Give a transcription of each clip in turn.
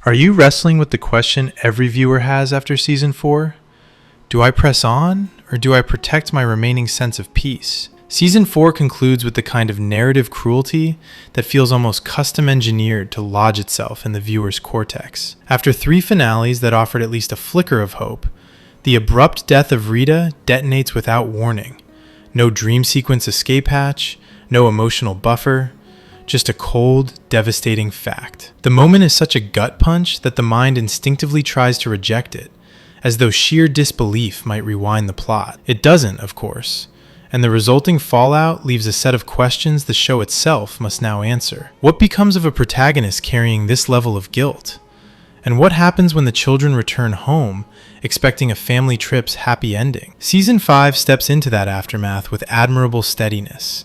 Are you wrestling with the question every viewer has after Season 4? Do I press on, or do I protect my remaining sense of peace? Season 4 concludes with the kind of narrative cruelty that feels almost custom-engineered to lodge itself in the viewer's cortex. After 3 finales that offered at least a flicker of hope, the abrupt death of Rita detonates without warning. No dream sequence escape hatch, no emotional buffer, just a cold, devastating fact. The moment is such a gut punch that the mind instinctively tries to reject it, as though sheer disbelief might rewind the plot. It doesn't, of course, and the resulting fallout leaves a set of questions the show itself must now answer. What becomes of a protagonist carrying this level of guilt? And what happens when the children return home, expecting a family trip's happy ending? Season 5 steps into that aftermath with admirable steadiness.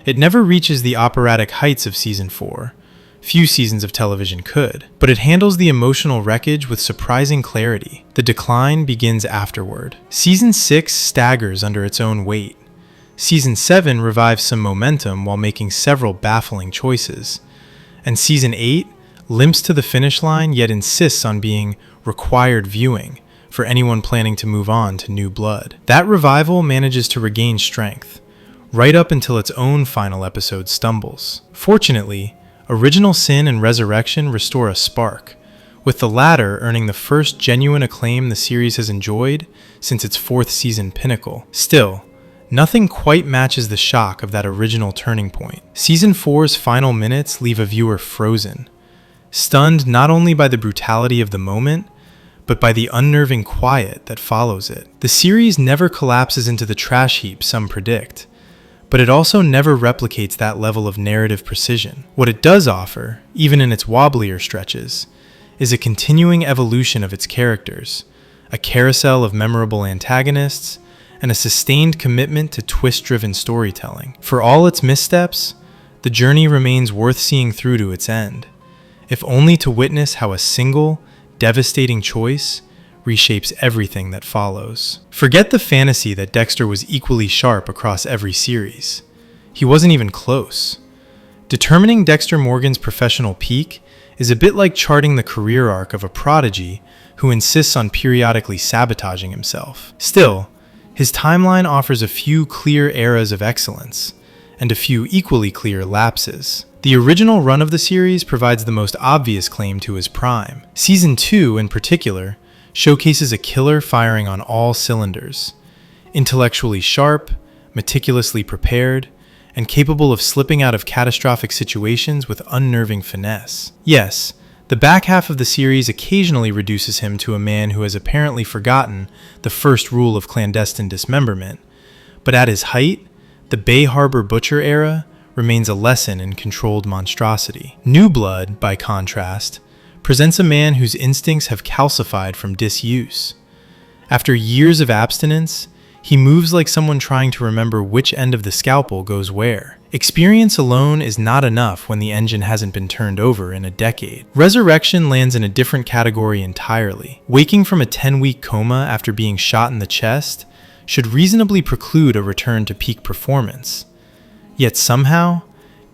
It never reaches the operatic heights of Season 4. Few seasons of television could, but it handles the emotional wreckage with surprising clarity. The decline begins afterward. Season 6 staggers under its own weight. Season 7 revives some momentum while making several baffling choices. And Season 8 limps to the finish line yet insists on being required viewing for anyone planning to move on to New Blood. That revival manages to regain strength, right up until its own final episode stumbles. Fortunately, Original Sin and Resurrection restore a spark, with the latter earning the first genuine acclaim the series has enjoyed since its 4th season pinnacle. Still, nothing quite matches the shock of that original turning point. Season 4's final minutes leave a viewer frozen, stunned not only by the brutality of the moment, but by the unnerving quiet that follows it. The series never collapses into the trash heap some predict, but it also never replicates that level of narrative precision. What it does offer, even in its wobblier stretches, is a continuing evolution of its characters, a carousel of memorable antagonists, and a sustained commitment to twist-driven storytelling. For all its missteps, the journey remains worth seeing through to its end, if only to witness how a single, devastating choice reshapes everything that follows. Forget the fantasy that Dexter was equally sharp across every series. He wasn't even close. Determining Dexter Morgan's professional peak is a bit like charting the career arc of a prodigy who insists on periodically sabotaging himself. Still, his timeline offers a few clear eras of excellence, and a few equally clear lapses. The original run of the series provides the most obvious claim to his prime. Season 2, in particular, showcases a killer firing on all cylinders, intellectually sharp, meticulously prepared, and capable of slipping out of catastrophic situations with unnerving finesse. Yes, the back half of the series occasionally reduces him to a man who has apparently forgotten the first rule of clandestine dismemberment, but at his height, the Bay Harbor Butcher era remains a lesson in controlled monstrosity. New Blood, by contrast, presents a man whose instincts have calcified from disuse. After years of abstinence, he moves like someone trying to remember which end of the scalpel goes where. Experience alone is not enough when the engine hasn't been turned over in a decade. Resurrection lands in a different category entirely. Waking from a 10-week coma after being shot in the chest should reasonably preclude a return to peak performance. Yet somehow,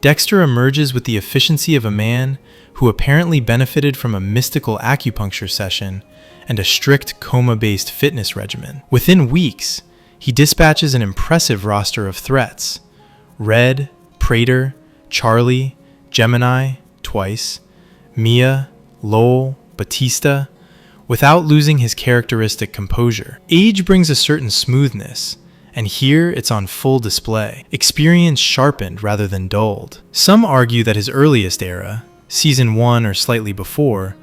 Dexter emerges with the efficiency of a man who apparently benefited from a mystical acupuncture session and a strict coma-based fitness regimen. Within weeks, he dispatches an impressive roster of threats: Red, Prater, Charlie, Gemini, twice, Mia, Lowell, Batista, without losing his characteristic composure. Age brings a certain smoothness, and here it's on full display, experience sharpened rather than dulled. Some argue that his earliest era, Season 1 or slightly before,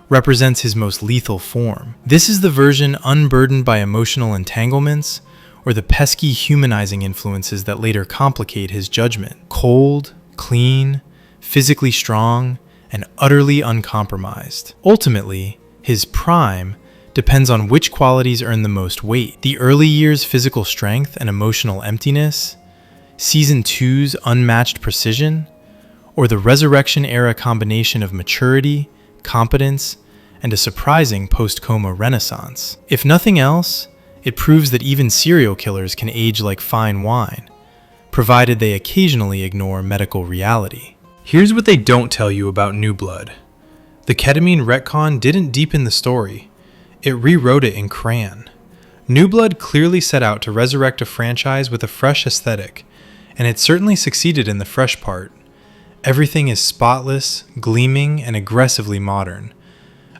represents his most lethal form. This is the version unburdened by emotional entanglements or the pesky humanizing influences that later complicate his judgment. Cold, clean, physically strong, and utterly uncompromised. Ultimately, his prime depends on which qualities earn the most weight: the early years' physical strength and emotional emptiness, Season 2's unmatched precision, or the Resurrection-era combination of maturity, competence, and a surprising post-coma renaissance. If nothing else, it proves that even serial killers can age like fine wine, provided they occasionally ignore medical reality. Here's what they don't tell you about New Blood. The ketamine retcon didn't deepen the story, it rewrote it in crayon. New Blood clearly set out to resurrect a franchise with a fresh aesthetic, and it certainly succeeded in the fresh part. Everything is spotless, gleaming, and aggressively modern,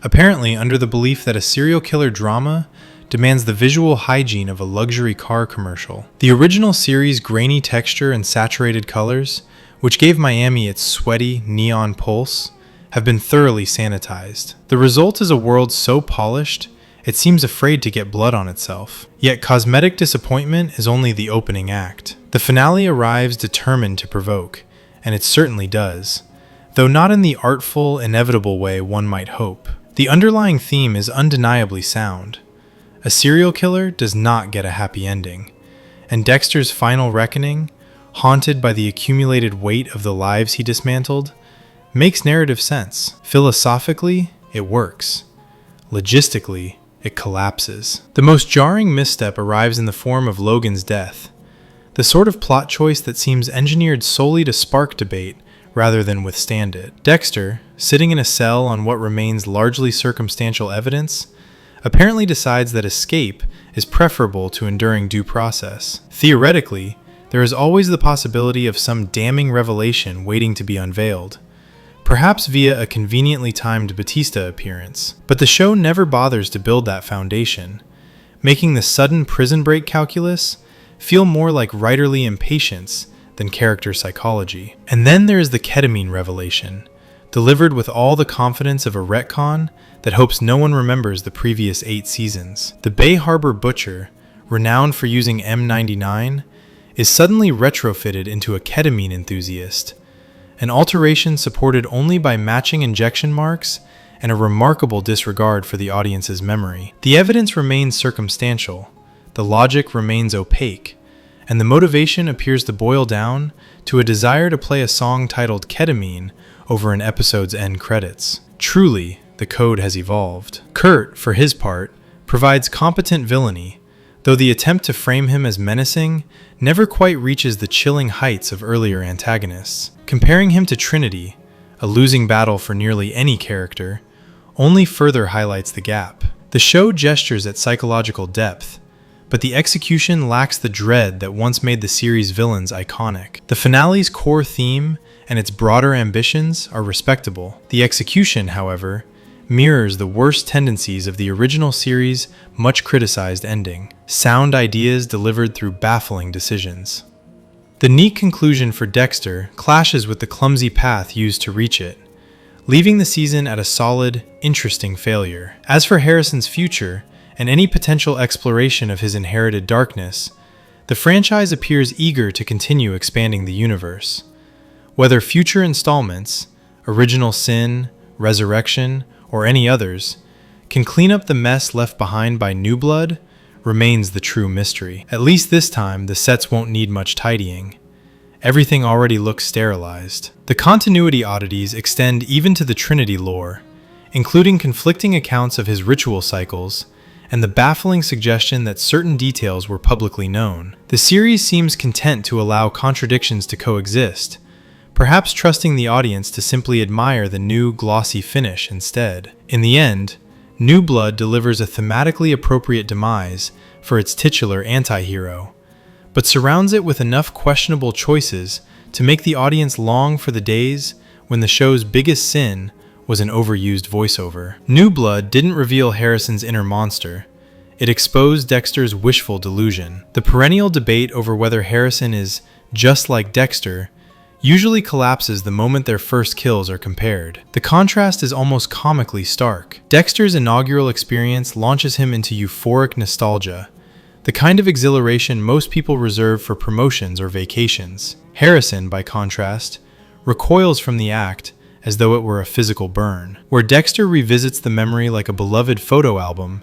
apparently under the belief that a serial killer drama demands the visual hygiene of a luxury car commercial. The original series' grainy texture and saturated colors, which gave Miami its sweaty, neon pulse, have been thoroughly sanitized. The result is a world so polished, it seems afraid to get blood on itself. Yet cosmetic disappointment is only the opening act. The finale arrives determined to provoke, and it certainly does, though not in the artful, inevitable way one might hope. The underlying theme is undeniably sound. A serial killer does not get a happy ending, and Dexter's final reckoning, haunted by the accumulated weight of the lives he dismantled, makes narrative sense. Philosophically, it works. Logistically, it collapses. The most jarring misstep arrives in the form of Logan's death, the sort of plot choice that seems engineered solely to spark debate rather than withstand it. Dexter, sitting in a cell on what remains largely circumstantial evidence, apparently decides that escape is preferable to enduring due process. Theoretically, there is always the possibility of some damning revelation waiting to be unveiled, perhaps via a conveniently timed Batista appearance. But the show never bothers to build that foundation, making the sudden prison break calculus feel more like writerly impatience than character psychology. And then there is the ketamine revelation, delivered with all the confidence of a retcon that hopes no one remembers the previous 8 seasons. The Bay Harbor butcher, renowned for using M99, is suddenly retrofitted into a ketamine enthusiast, an alteration supported only by matching injection marks and a remarkable disregard for the audience's memory. The evidence remains circumstantial, the logic remains opaque, and the motivation appears to boil down to a desire to play a song titled Ketamine over an episode's end credits. Truly, the code has evolved. Kurt, for his part, provides competent villainy, though the attempt to frame him as menacing never quite reaches the chilling heights of earlier antagonists. Comparing him to Trinity, a losing battle for nearly any character, only further highlights the gap. The show gestures at psychological depth, but the execution lacks the dread that once made the series' villains iconic. The finale's core theme and its broader ambitions are respectable. The execution, however, mirrors the worst tendencies of the original series' much criticized ending. Sound ideas delivered through baffling decisions. The neat conclusion for Dexter clashes with the clumsy path used to reach it, leaving the season at a solid, interesting failure. As for Harrison's future, and any potential exploration of his inherited darkness, the franchise appears eager to continue expanding the universe. Whether future installments, Original Sin, Resurrection, or any others, can clean up the mess left behind by New Blood remains the true mystery. At least this time, the sets won't need much tidying. Everything already looks sterilized. The continuity oddities extend even to the Trinity lore, including conflicting accounts of his ritual cycles and the baffling suggestion that certain details were publicly known. The series seems content to allow contradictions to coexist, perhaps trusting the audience to simply admire the new, glossy finish instead. In the end, New Blood delivers a thematically appropriate demise for its titular anti-hero, but surrounds it with enough questionable choices to make the audience long for the days when the show's biggest sin was an overused voiceover. New Blood didn't reveal Harrison's inner monster. It exposed Dexter's wishful delusion. The perennial debate over whether Harrison is just like Dexter usually collapses the moment their first kills are compared. The contrast is almost comically stark. Dexter's inaugural experience launches him into euphoric nostalgia, the kind of exhilaration most people reserve for promotions or vacations. Harrison, by contrast, recoils from the act as though it were a physical burn. Where Dexter revisits the memory like a beloved photo album,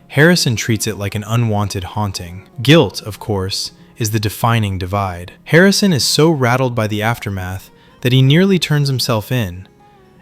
Harrison treats it like an unwanted haunting. Guilt, of course, is the defining divide. Harrison is so rattled by the aftermath that he nearly turns himself in,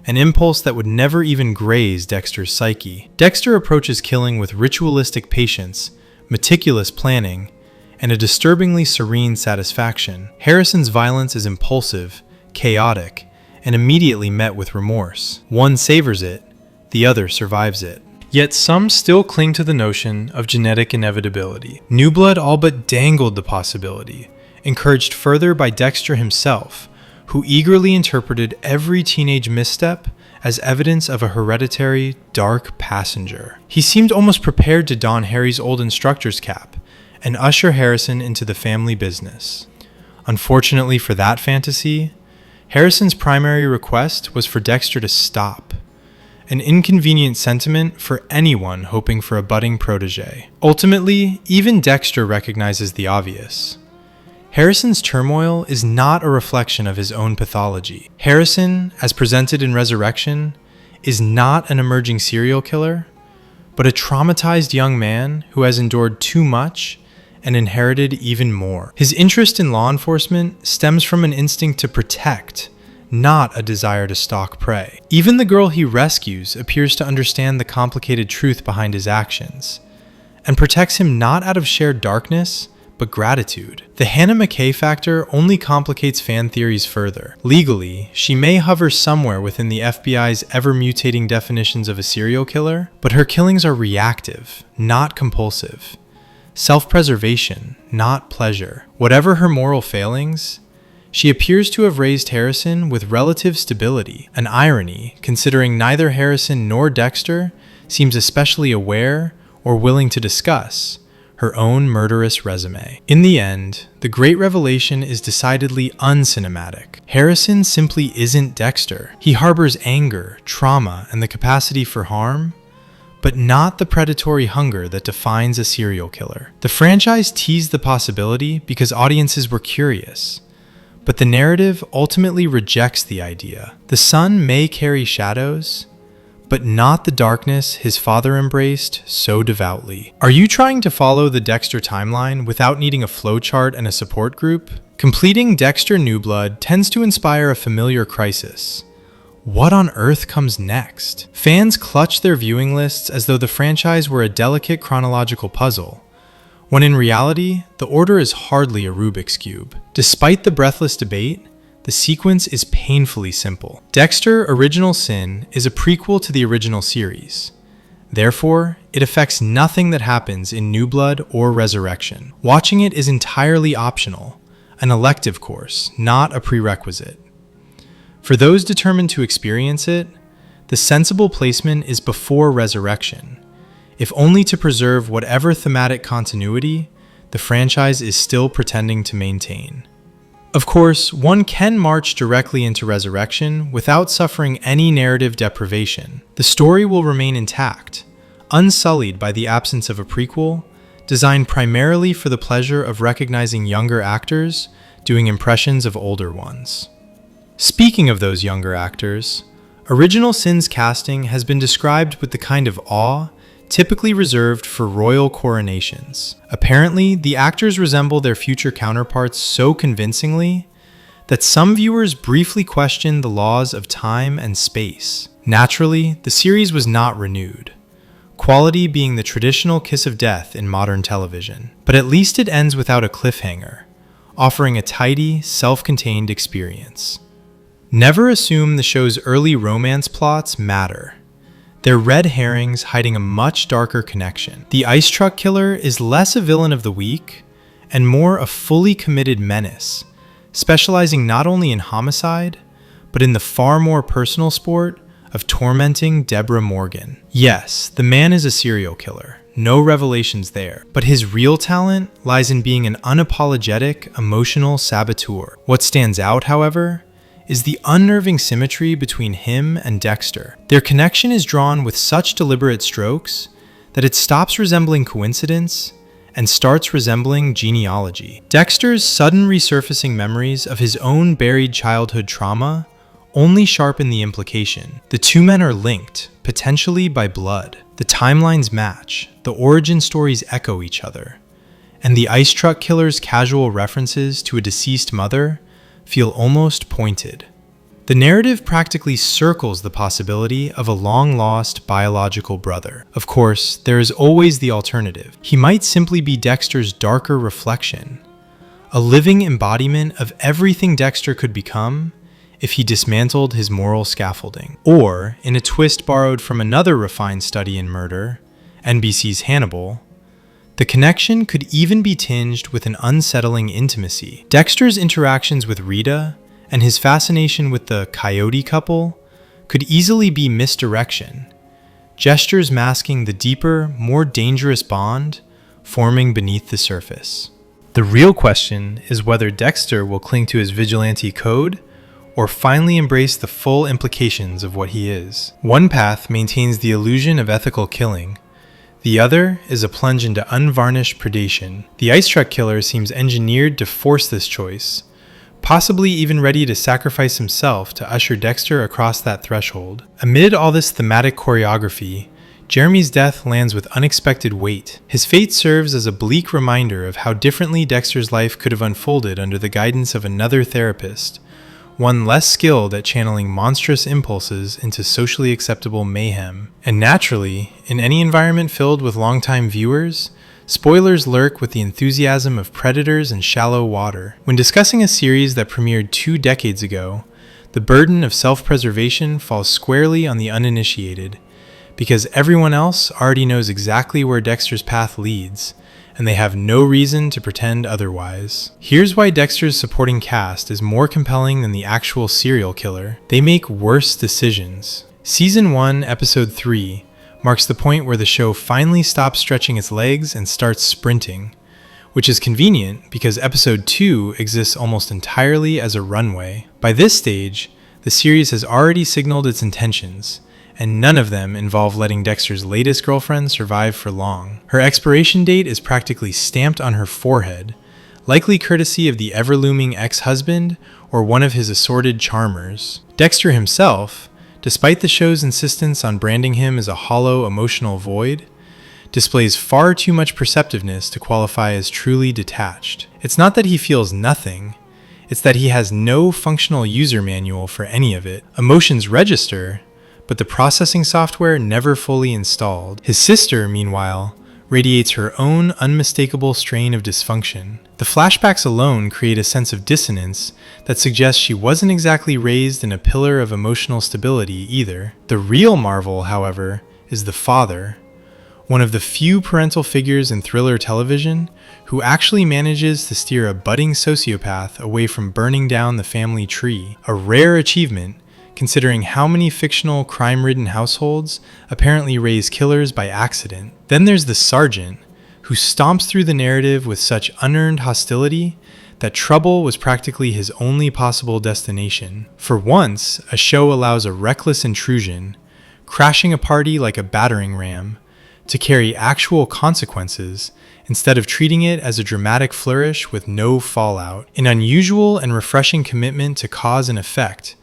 an impulse that would never even graze Dexter's psyche. Dexter approaches killing with ritualistic patience, meticulous planning, and a disturbingly serene satisfaction. Harrison's violence is impulsive, chaotic, and immediately met with remorse. One savors it, the other survives it. Yet some still cling to the notion of genetic inevitability. New Blood all but dangled the possibility, encouraged further by Dexter himself, who eagerly interpreted every teenage misstep as evidence of a hereditary, dark passenger. He seemed almost prepared to don Harry's old instructor's cap and usher Harrison into the family business. Unfortunately for that fantasy, Harrison's primary request was for Dexter to stop, an inconvenient sentiment for anyone hoping for a budding protege. Ultimately, even Dexter recognizes the obvious. Harrison's turmoil is not a reflection of his own pathology. Harrison, as presented in Resurrection, is not an emerging serial killer, but a traumatized young man who has endured too much and inherited even more. His interest in law enforcement stems from an instinct to protect, not a desire to stalk prey. Even the girl he rescues appears to understand the complicated truth behind his actions, and protects him not out of shared darkness, but gratitude. The Hannah McKay factor only complicates fan theories further. Legally, she may hover somewhere within the FBI's ever-mutating definitions of a serial killer, but her killings are reactive, not compulsive. Self-preservation, not pleasure. Whatever her moral failings, she appears to have raised Harrison with relative stability, an irony considering neither Harrison nor Dexter seems especially aware or willing to discuss her own murderous resume. In the end, the great revelation is decidedly uncinematic. Harrison simply isn't Dexter. He harbors anger, trauma, and the capacity for harm, but not the predatory hunger that defines a serial killer. The franchise teased the possibility because audiences were curious, but the narrative ultimately rejects the idea. The son may carry shadows, but not the darkness his father embraced so devoutly. Are you trying to follow the Dexter timeline without needing a flowchart and a support group? Completing Dexter New Blood tends to inspire a familiar crisis. What on earth comes next? Fans clutch their viewing lists as though the franchise were a delicate chronological puzzle, when in reality, the order is hardly a Rubik's Cube. Despite the breathless debate, the sequence is painfully simple. Dexter Original Sin is a prequel to the original series. Therefore, it affects nothing that happens in New Blood or Resurrection. Watching it is entirely optional, an elective course, not a prerequisite. For those determined to experience it, the sensible placement is before Resurrection, if only to preserve whatever thematic continuity the franchise is still pretending to maintain. Of course, one can march directly into Resurrection without suffering any narrative deprivation. The story will remain intact, unsullied by the absence of a prequel, designed primarily for the pleasure of recognizing younger actors doing impressions of older ones. Speaking of those younger actors, Original Sin's casting has been described with the kind of awe typically reserved for royal coronations. Apparently, the actors resemble their future counterparts so convincingly that some viewers briefly question the laws of time and space. Naturally, the series was not renewed, quality being the traditional kiss of death in modern television. But at least it ends without a cliffhanger, offering a tidy, self-contained experience. Never assume the show's early romance plots matter. They're red herrings hiding a much darker connection. The ice truck killer is less a villain of the week and more a fully committed menace, specializing not only in homicide, but in the far more personal sport of tormenting Deborah Morgan. Yes, the man is a serial killer, no revelations there, but his real talent lies in being an unapologetic, emotional saboteur. What stands out, however, is the unnerving symmetry between him and Dexter. Their connection is drawn with such deliberate strokes that it stops resembling coincidence and starts resembling genealogy. Dexter's sudden resurfacing memories of his own buried childhood trauma only sharpen the implication. The two men are linked, potentially by blood. The timelines match, the origin stories echo each other, and the ice truck killer's casual references to a deceased mother feel almost pointed. The narrative practically circles the possibility of a long-lost biological brother. Of course, there is always the alternative. He might simply be Dexter's darker reflection, a living embodiment of everything Dexter could become if he dismantled his moral scaffolding. Or, in a twist borrowed from another refined study in murder, NBC's Hannibal, the connection could even be tinged with an unsettling intimacy. Dexter's interactions with Rita and his fascination with the coyote couple could easily be misdirection, gestures masking the deeper, more dangerous bond forming beneath the surface. The real question is whether Dexter will cling to his vigilante code or finally embrace the full implications of what he is. One path maintains the illusion of ethical killing. The other is a plunge into unvarnished predation. The ice truck killer seems engineered to force this choice, possibly even ready to sacrifice himself to usher Dexter across that threshold. Amid all this thematic choreography, Jeremy's death lands with unexpected weight. His fate serves as a bleak reminder of how differently Dexter's life could have unfolded under the guidance of another therapist, one less skilled at channeling monstrous impulses into socially acceptable mayhem. And naturally, in any environment filled with longtime viewers, spoilers lurk with the enthusiasm of predators and shallow water. When discussing a series that premiered 2 decades ago, the burden of self-preservation falls squarely on the uninitiated, because everyone else already knows exactly where Dexter's path leads, and they have no reason to pretend otherwise. Here's why Dexter's supporting cast is more compelling than the actual serial killer. They make worse decisions. Season 1, Episode 3 marks the point where the show finally stops stretching its legs and starts sprinting, which is convenient because Episode 2 exists almost entirely as a runway. By this stage, the series has already signaled its intentions, and none of them involve letting Dexter's latest girlfriend survive for long. Her expiration date is practically stamped on her forehead, likely courtesy of the ever-looming ex-husband or one of his assorted charmers. Dexter himself, despite the show's insistence on branding him as a hollow emotional void, displays far too much perceptiveness to qualify as truly detached. It's not that he feels nothing, it's that he has no functional user manual for any of it. Emotions register, but the processing software never fully installed. His sister, meanwhile, radiates her own unmistakable strain of dysfunction. The flashbacks alone create a sense of dissonance that suggests she wasn't exactly raised in a pillar of emotional stability either. The real marvel, however, is the father, one of the few parental figures in thriller television who actually manages to steer a budding sociopath away from burning down the family tree, a rare achievement considering how many fictional crime-ridden households apparently raise killers by accident. Then there's the sergeant, who stomps through the narrative with such unearned hostility that trouble was practically his only possible destination. For once, a show allows a reckless intrusion, crashing a party like a battering ram, to carry actual consequences instead of treating it as a dramatic flourish with no fallout. An unusual and refreshing commitment to cause and effect,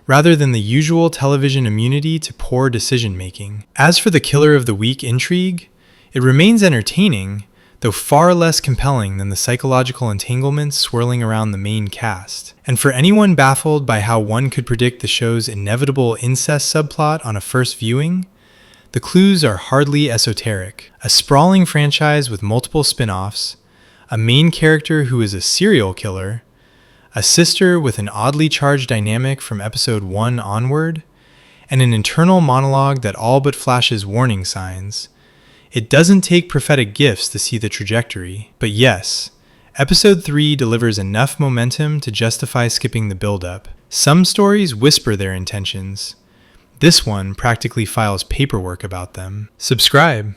rather than the usual television immunity to poor decision-making. As for the Killer of the Week intrigue, it remains entertaining, though far less compelling than the psychological entanglements swirling around the main cast. And for anyone baffled by how one could predict the show's inevitable incest subplot on a first viewing, the clues are hardly esoteric. A sprawling franchise with multiple spin-offs, a main character who is a serial killer, a sister with an oddly charged dynamic from episode 1 onward, and an internal monologue that all but flashes warning signs. It doesn't take prophetic gifts to see the trajectory, but yes, episode 3 delivers enough momentum to justify skipping the build-up. Some stories whisper their intentions. This one practically files paperwork about them. Subscribe.